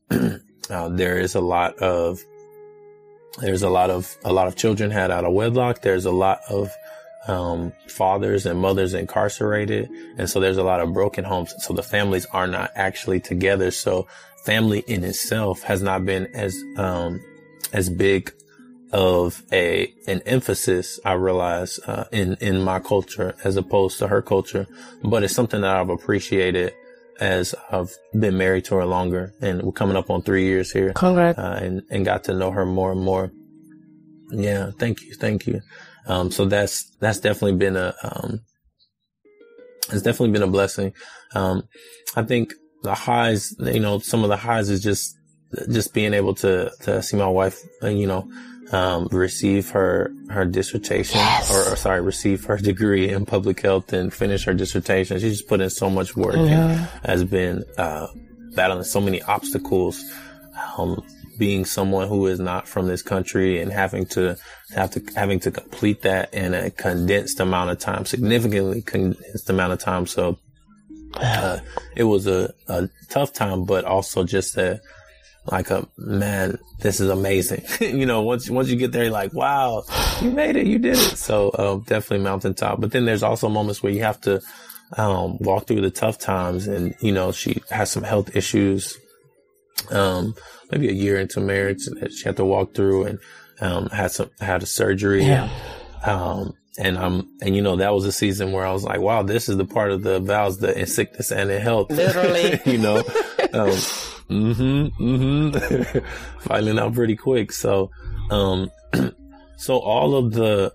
there's a lot of children had out of wedlock. There's a lot of fathers and mothers incarcerated, and so there's a lot of broken homes. So the families are not actually together. So family in itself has not been as big of an emphasis, I realize, in my culture as opposed to her culture. But it's something that I've appreciated as I've been married to her longer, and we're coming up on 3 years here.
Congrats.
And got to know her more and more. Yeah. Thank you. So that's definitely been it's definitely been a blessing. I think the highs, you know, some of the highs is just just being able to see my wife, receive her dissertation, receive her degree in public health and finish her dissertation. She just put in so much work and has been battling so many obstacles, being someone who is not from this country and having to complete that in a condensed amount of time, significantly condensed amount of time. So it was a tough time, but also just man, this is amazing. Once you get there, you're like, wow, you made it, you did it. So, definitely mountaintop. But then there's also moments where you have to, walk through the tough times. And, she has some health issues, maybe a year into marriage that she had to walk through and, had a surgery. Yeah. That was a season where I was like, wow, this is the part of the vows, the in sickness and in health. Literally. Finding out pretty quick. So, so all of the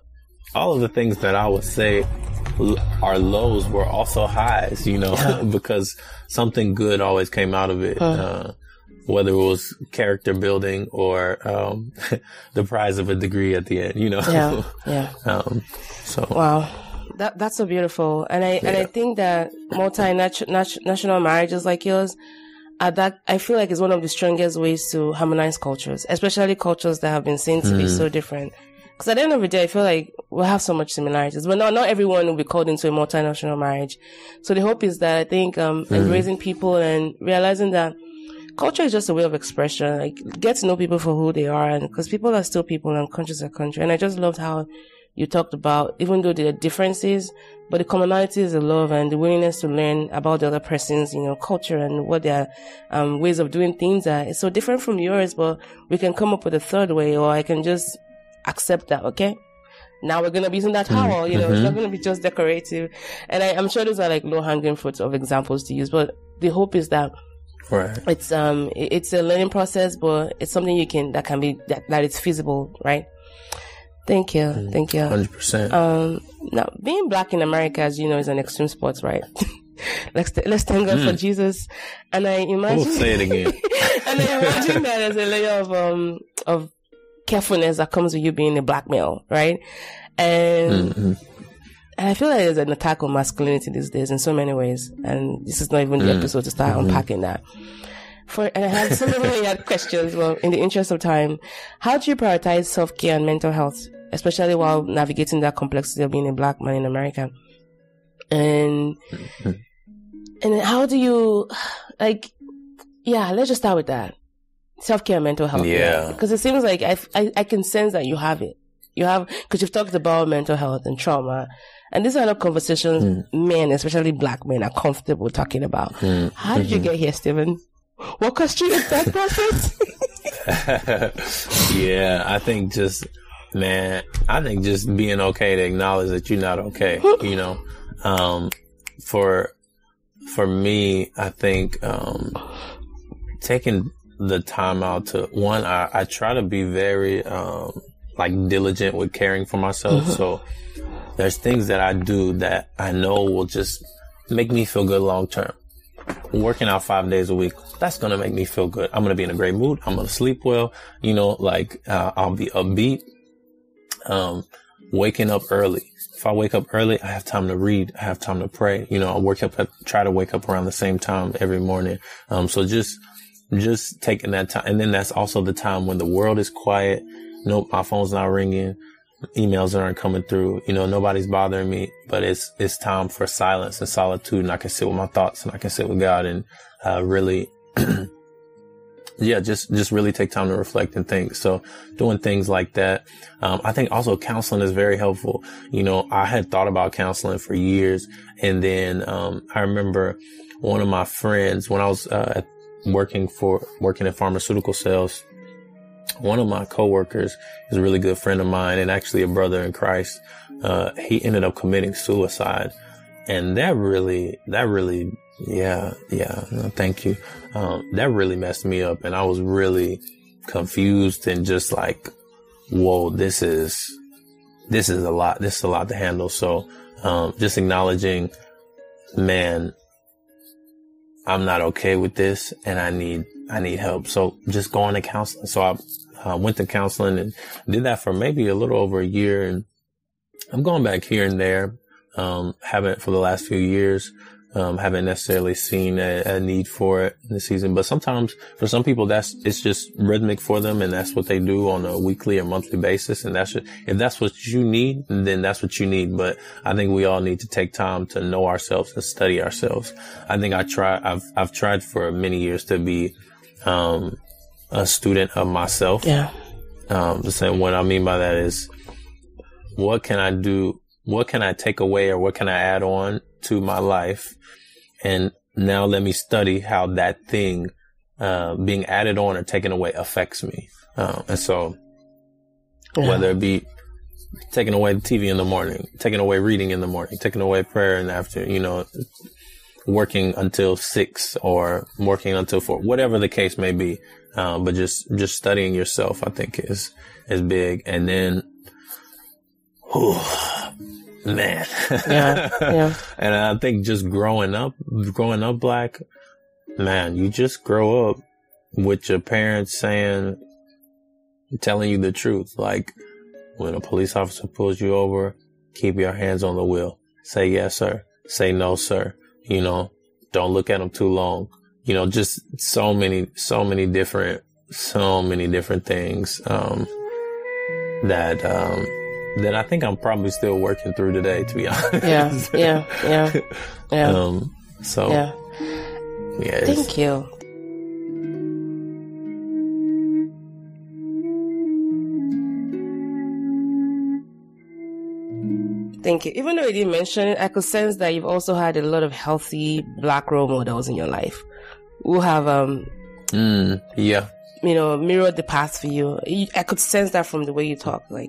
things that I would say are lows were also highs, because something good always came out of it. Whether it was character building or, the prize of a degree at the end,
Yeah. Wow. That's so beautiful. And I think that multinational marriages like yours, I feel like is one of the strongest ways to harmonize cultures, especially cultures that have been seen to be so different. Because at the end of the day, I feel like we'll have so much similarities, but not everyone will be called into a multinational marriage. So the hope is that I think, embracing people and realizing that culture is just a way of expression. Like, get to know people for who they are, and because people are still people and countries are country. And I just loved how you talked about, even though there are differences, but the commonality is the love and the willingness to learn about the other person's, culture and what their ways of doing things are. It's so different from yours, but we can come up with a third way, or I can just accept that, okay? Now we're going to be using that towel, it's not going to be just decorative. And I'm sure those are like low-hanging fruits of examples to use, but the hope is that it's a learning process, but it's something that it's feasible, right? Thank you. Thank you.
100%.
Now, being black in America, as you know, is an extreme sport, right? Let's thank God for Jesus. And I imagine.
Say it again.
And I imagine that there's a layer of carefulness that comes with you being a black male, right? And I feel like there's an attack on masculinity these days in so many ways. And this is not even the episode to start unpacking that. And I had so many other questions. Well, in the interest of time, how do you prioritize self-care and mental health, especially while navigating that complexity of being a black man in America? And how do you, let's just start with that. Self-care and mental health.
Yeah.
Because it seems like I can sense that you have it. Because you've talked about mental health and trauma. And these are not conversations men, especially black men, are comfortable talking about. How did you get here, Stephen? Walk us through that process.
Yeah, I think just being okay to acknowledge that you're not okay, for me, I think, taking the time out to I try to be very, diligent with caring for myself. So there's things that I do that I know will just make me feel good long term. Working out 5 days a week, that's going to make me feel good. I'm going to be in a great mood. I'm going to sleep well. I'll be upbeat. Waking up early. If I wake up early, I have time to read. I have time to pray. I try to wake up around the same time every morning. So just taking that time. And then that's also the time when the world is quiet. Nope, my phone's not ringing. Emails aren't coming through. Nobody's bothering me, but it's time for silence and solitude. And I can sit with my thoughts and I can sit with God and, really, just really take time to reflect and think. So doing things like that. I think also counseling is very helpful. I had thought about counseling for years. And then, I remember one of my friends when I was, working in pharmaceutical sales. One of my coworkers is a really good friend of mine and actually a brother in Christ. He ended up committing suicide, and that really, thank you. That really messed me up, and I was really confused and just like, whoa, this is a lot. This is a lot to handle. So, just acknowledging, man, I'm not okay with this and I need help. So just going to counseling. So I went to counseling and did that for maybe a little over a year. And I'm going back here and there. Haven't for the last few years. Haven't necessarily seen a need for it in the season, but sometimes for some people it's just rhythmic for them, and that's what they do on a weekly or monthly basis. And if that's what you need, then that's what you need. But I think we all need to take time to know ourselves and study ourselves. I think I've tried for many years to be, a student of myself.
Yeah.
What I mean by that is, what can I do? What can I take away, or what can I add on to my life? And now let me study how that thing, being added on or taken away affects me. And so whether it be taking away the TV in the morning, taking away reading in the morning, taking away prayer in the afternoon, working until 6 or working until 4, whatever the case may be. But just studying yourself, I think is big. And then, man. Yeah. And I think just growing up Black, man, you just grow up with your parents telling you the truth. Like, when a police officer pulls you over, keep your hands on the wheel. Say yes, sir. Say no, sir. Don't look at them too long. Just so many different things, that I think I'm probably still working through today, to be honest.
Yeah. Thank you. Thank you. Even though you didn't mention it, I could sense that you've also had a lot of healthy Black role models in your life who have, mirrored the path for you. I could sense that from the way you talk, I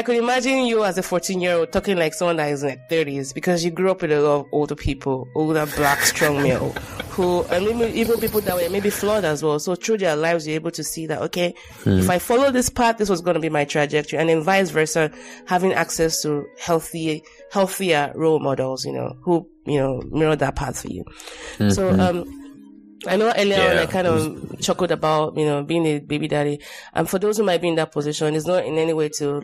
could imagine you as a 14-year-old talking like someone that is in their 30s, because you grew up with a lot of older Black strong male who, and even people that were maybe flawed as well. So through their lives, you're able to see that, okay, if I follow this path, this was going to be my trajectory. And then vice versa, having access to healthier role models, who, mirror that path for you. Mm-hmm. So, I know earlier on I kind of chuckled about, being a baby daddy. And for those who might be in that position, it's not in any way to,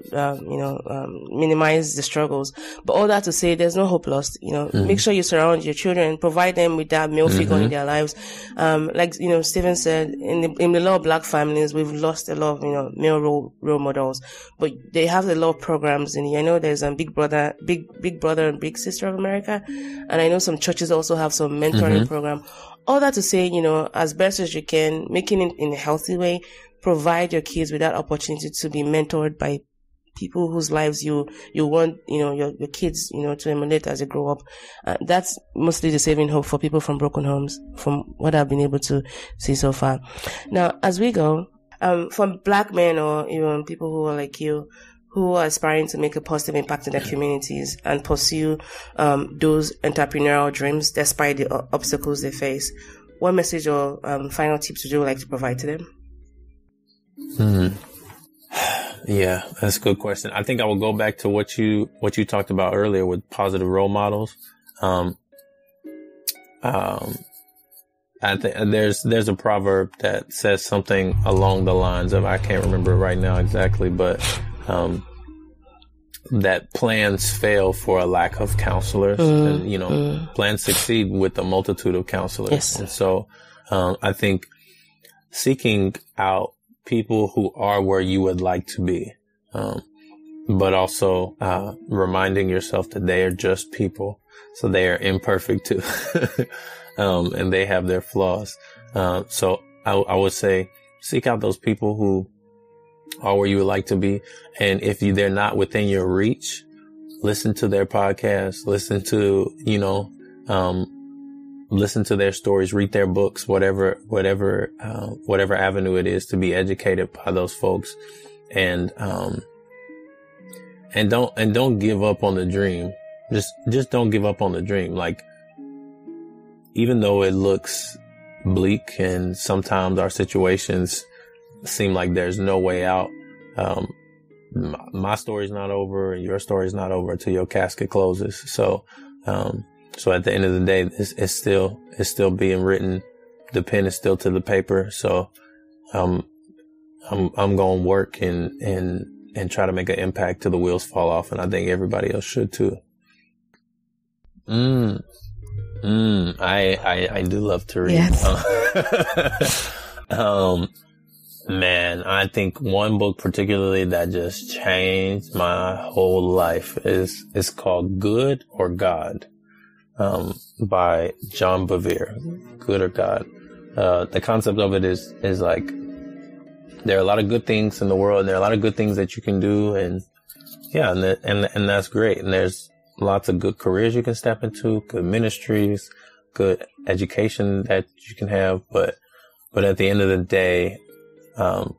minimize the struggles. But all that to say, there's no hope lost. Make sure you surround your children, provide them with that male figure in their lives. Like, Stephen said, in the lot of Black families, we've lost a lot of, male role models. But they have a lot of programs. And I know there's Big Brother and Big Sister of America. And I know some churches also have some mentoring program. All that to say, as best as you can, making it in a healthy way, provide your kids with that opportunity to be mentored by people whose lives you want, your kids, to emulate as they grow up. That's mostly the saving hope for people from broken homes, from what I've been able to see so far. Now, as we go, from Black men or even people who are like you, who are aspiring to make a positive impact in their communities and pursue those entrepreneurial dreams despite the obstacles they face, what message or final tips would you like to provide to them?
Yeah, that's a good question. I think I will go back to what you talked about earlier with positive role models. I think there's a proverb that says something along the lines of, I can't remember right now exactly, but that plans fail for a lack of counselors, and plans succeed with a multitude of counselors.
Yes.
And so I think seeking out people who are where you would like to be, but also reminding yourself that they are just people, so they are imperfect too, and they have their flaws. So I would say seek out those people who are where you would like to be. And if they're not within your reach, listen to their podcasts, listen to their stories, read their books, whatever avenue it is to be educated by those folks. And don't give up on the dream. Just don't give up on the dream. Like, even though it looks bleak and sometimes our situations seem like there's no way out, my story's not over and your story's not over until your casket closes. So So at the end of the day, it's still being written. The pen is still to the paper. So, I'm going to work and try to make an impact till the wheels fall off. And I think everybody else should too. I do love to read.
Yes.
Man, I think one book particularly that just changed my whole life is called Good or God, by John Bevere. Good or God. The concept of it is like, there are a lot of good things in the world, and there are a lot of good things that you can do. And yeah, and that's great. And there's lots of good careers you can step into, good ministries, good education that you can have. But at the end of the day,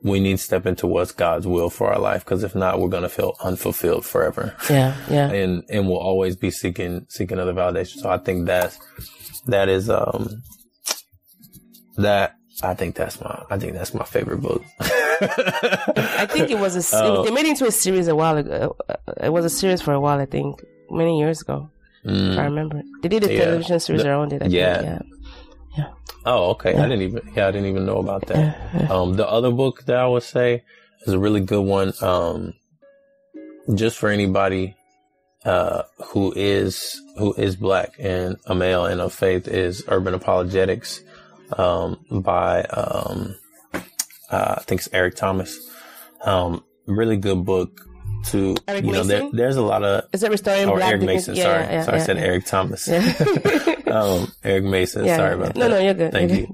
we need to step into what's God's will for our life. Cause if not, we're going to feel unfulfilled forever.
Yeah. Yeah.
And we'll always be seeking other validation. So I think that's my favorite book.
I think it was they made it into a series a while ago. It was a series for a while, I think, many years ago. If I remember. They did a television series around it. I think. Yeah.
Oh, okay. I didn't even know about that. The other book that I would say is a really good one. Just for anybody, who is Black and a male and of faith, is Urban Apologetics, by, I think it's Eric Thomas. Really good book to,
Eric Mason?
There's a lot of,
is it Restoring Black
Eric Mason, sorry. I said Eric Thomas. Eric Mason, sorry about that.
No, you're good.
Thank you.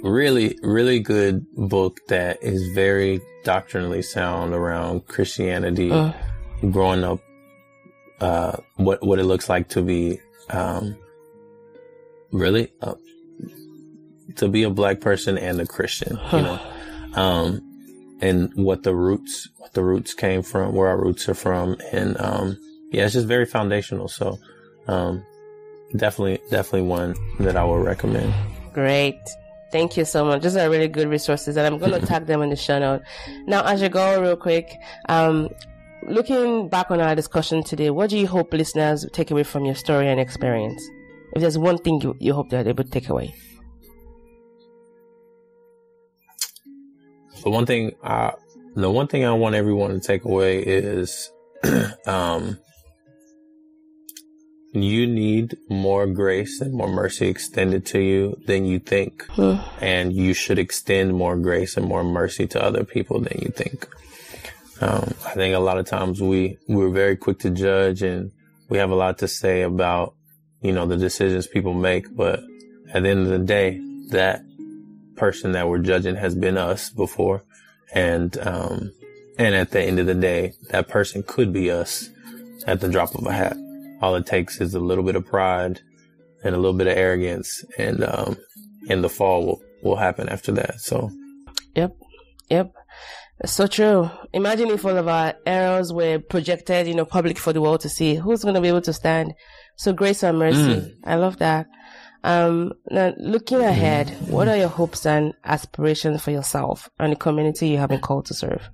Really, really good book that is very doctrinally sound around Christianity, growing up, what it looks like to be, really, to be a Black person and a Christian, and what the roots came from, where our roots are from. And, it's just very foundational. So, definitely one that I would recommend.
Great. Thank you so much. These are really good resources, and I'm going to tag them in the show note. Now, as you go real quick, looking back on our discussion today, what do you hope listeners take away from your story and experience? If there's one thing you hope they're able to take away.
The one thing I want everyone to take away is, you need more grace and more mercy extended to you than you think. And you should extend more grace and more mercy to other people than you think. I think a lot of times we're very quick to judge, and we have a lot to say about, the decisions people make. But at the end of the day, that person that we're judging has been us before. And at the end of the day, that person could be us at the drop of a hat. All it takes is a little bit of pride and a little bit of arrogance, and the fall will happen after that. So, yep.
That's so true. Imagine if all of our errors were projected, public for the world to see. Who's going to be able to stand? So grace and mercy. I love that. Now, looking ahead, what are your hopes and aspirations for yourself and the community you have been called to serve?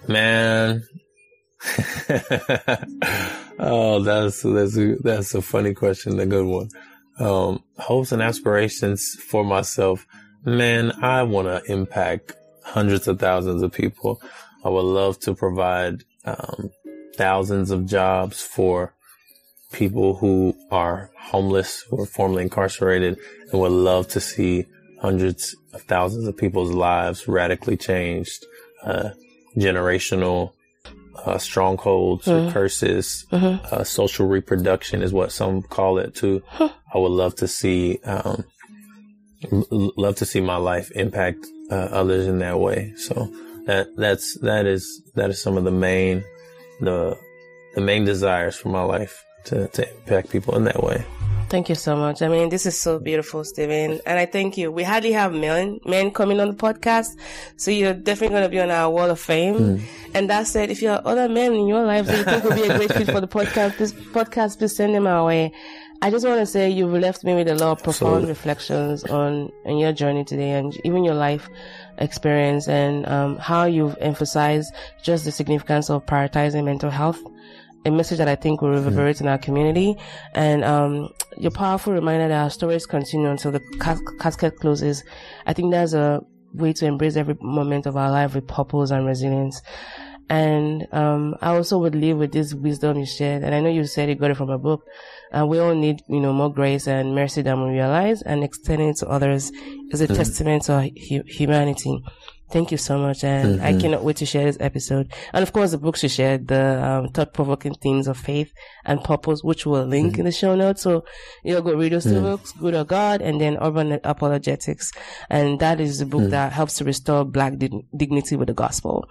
Man. Oh, that's a funny question. A good one. Hopes and aspirations for myself. Man, I want to impact hundreds of thousands of people. I would love to provide, thousands of jobs for people who are homeless, who are formerly incarcerated, and would love to see hundreds of thousands of people's lives radically changed. Generational strongholds or curses, social reproduction is what some call it too. I would love to see my life impact others in that way. So that is some of the main desires for my life, to impact people in that way.
Thank you so much. I mean, this is so beautiful, Stephen. And I thank you. We hardly have men coming on the podcast, so you're definitely going to be on our wall of fame. And that said, if you have other men in your life that you think will be a great fit for the podcast, please send them our way. I just want to say you've left me with a lot of profound reflections on your journey today, and even your life experience, and how you've emphasized just the significance of prioritizing mental health, a message that I think will reverberate in our community. And your powerful reminder that our stories continue until the casket closes. I think that's a way to embrace every moment of our life with purpose and resilience. And I also would leave with this wisdom you shared, and I know you said you got it from a book. We all need, more grace and mercy than we realize, and extending it to others is a testament to our humanity. Thank you so much, and I cannot wait to share this episode. And of course, the books you shared, the thought-provoking themes of faith and purpose, which we'll link in the show notes. So, go read those two books, Good or God, and then Urban Apologetics. And that is the book that helps to restore Black dignity with the gospel.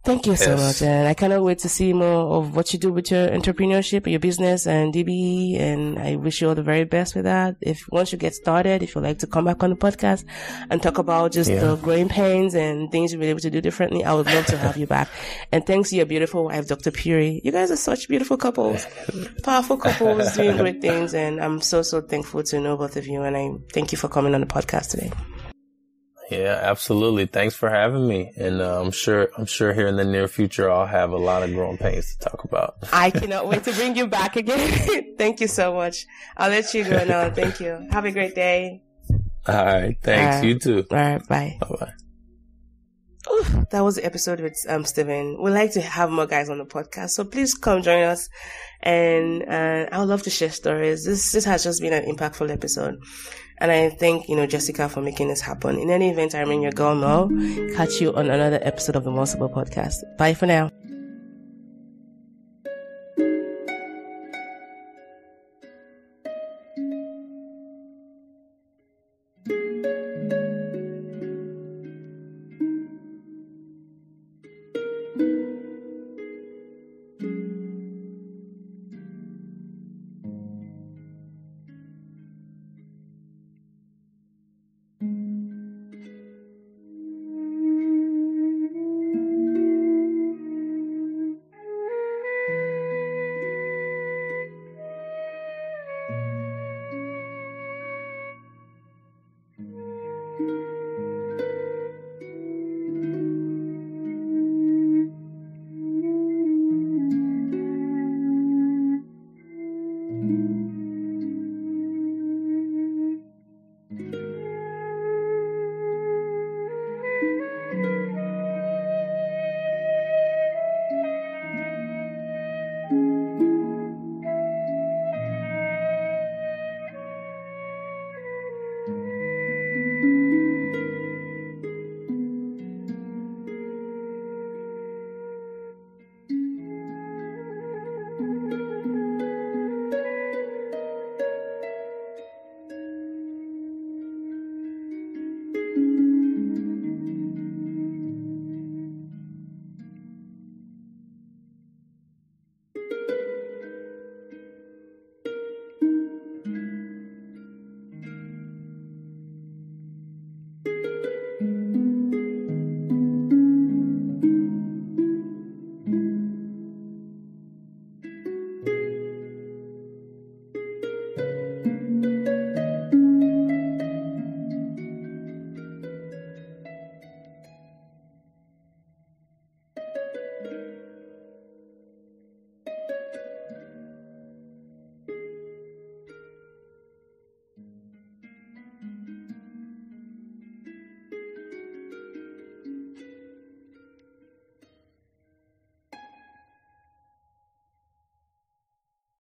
Thank you so much, and I cannot wait to see more of what you do with your entrepreneurship, your business, and DBE, and I wish you all the very best with that. Once you get started, if you'd like to come back on the podcast and talk about just the growing pains and things you'll be able to do differently, I would love to have you back. And thanks to your beautiful wife, Dr. Puri. You guys are such beautiful couples, powerful couples doing great things, and I'm so thankful to know both of you, and I thank you for coming on the podcast today.
Yeah, absolutely. Thanks for having me. And I'm sure here in the near future, I'll have a lot of growing pains to talk about. I
cannot wait to bring you back again. Thank you so much. I'll let you go now. Thank you. Have a great day.
All right. Thanks. You too.
All right. Bye.
Bye-bye.
Ooh, that was the episode with Stephen. We'd like to have more guys on the podcast, so please come join us. And I would love to share stories. This has just been an impactful episode. And I thank, Jessica for making this happen. In any event, I remain your girl, Mo. Catch you on another episode of the Sibyl podcast. Bye for now.